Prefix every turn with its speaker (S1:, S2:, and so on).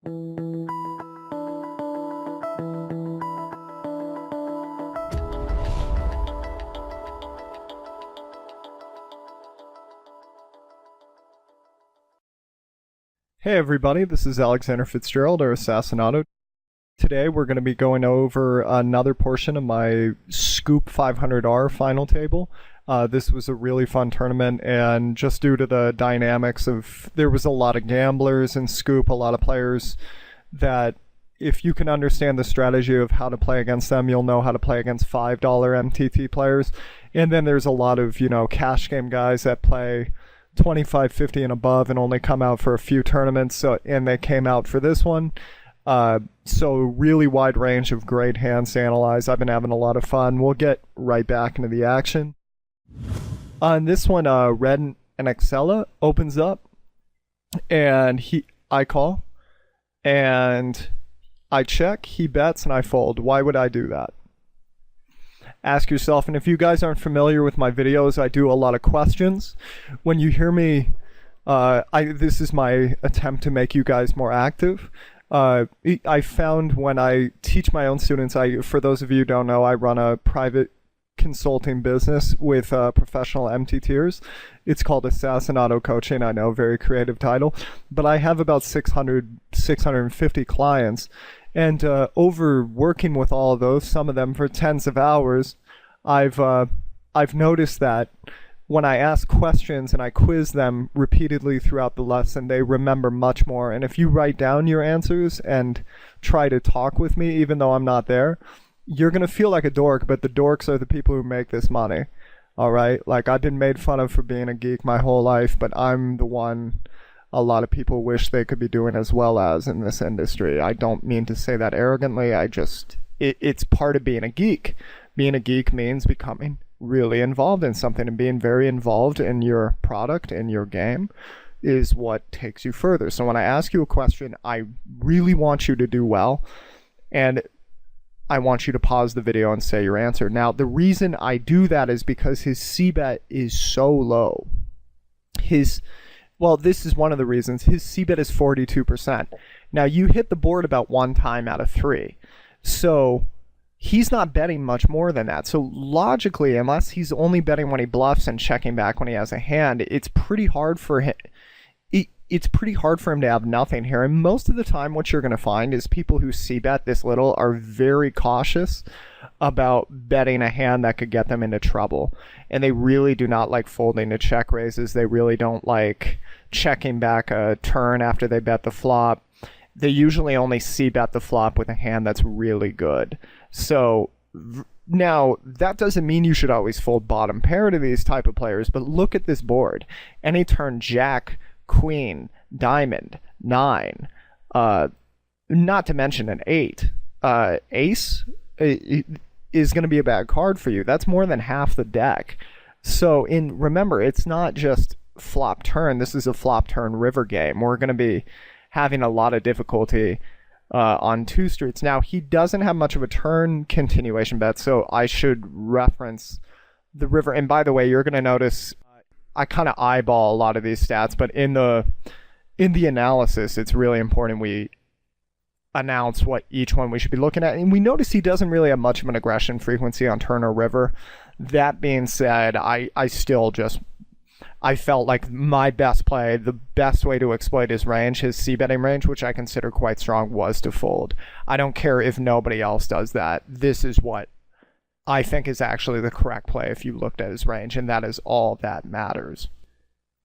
S1: Hey everybody, this is Alexander Fitzgerald or Assassinato. Today we're going to be going over another portion of my Scoop 500R final table. This was a really fun tournament, and just due to the dynamics of, there was a lot of gamblers in Scoop, a lot of players that if you can understand the strategy of how to play against them, you'll know how to play against $5 MTT players. And then there's a lot of, cash game guys that play 25, 50 and above and only come out for a few tournaments, and they came out for this one. So really wide range of great hands to analyze. I've been having a lot of fun. We'll get right back into the action. On this one, Red and Excella opens up, and I call, and I check, he bets, and I fold. Why would I do that? Ask yourself, and if you guys aren't familiar with my videos, I do a lot of questions. When you hear me, this is my attempt to make you guys more active. I found when I teach my own students, for those of you who don't know, I run a private consulting business with professional MTTers. It's called Assassinato Coaching. I know, very creative title, but I have about 650 clients. And over working with all of those, some of them for tens of hours, I've noticed that when I ask questions and I quiz them repeatedly throughout the lesson, they remember much more. And if you write down your answers and try to talk with me, even though I'm not there, you're going to feel like a dork, but the dorks are the people who make this money. All right? Like, I've been made fun of for being a geek my whole life, but I'm the one a lot of people wish they could be doing as well as in this industry. I don't mean to say that arrogantly. It's part of being a geek. Being a geek means becoming really involved in something, and being very involved in your product, in your game, is what takes you further. So when I ask you a question, I really want you to do well, and I want you to pause the video and say your answer. Now, the reason I do that is because his C-bet is so low. Well, this is one of the reasons. His C-bet is 42%. Now, you hit the board about one time out of 3. So he's not betting much more than that. So logically, unless he's only betting when he bluffs and checking back when he has a hand, it's pretty hard for him. It's pretty hard for him to have nothing here. And most of the time, what you're going to find is people who C-bet this little are very cautious about betting a hand that could get them into trouble. And they really do not like folding to check raises. They really don't like checking back a turn after they bet the flop. They usually only C-bet the flop with a hand that's really good. So now, that doesn't mean you should always fold bottom pair to these type of players, but look at this board. Any turn jack, queen, diamond, 9, not to mention an 8, ace is going to be a bad card for you. That's more than half the deck. So remember, it's not just flop turn. This is a flop turn river game. We're going to be having a lot of difficulty on 2 streets. Now, he doesn't have much of a turn continuation bet, so I should reference the river. And by the way, you're going to notice I kind of eyeball a lot of these stats, but in the analysis, it's really important we announce what each one we should be looking at. And we notice he doesn't really have much of an aggression frequency on turn or river. That being said, I felt like my best play, the best way to exploit his range, his C-betting range, which I consider quite strong, was to fold. I don't care if nobody else does that. This is what I think is actually the correct play if you looked at his range, and that is all that matters.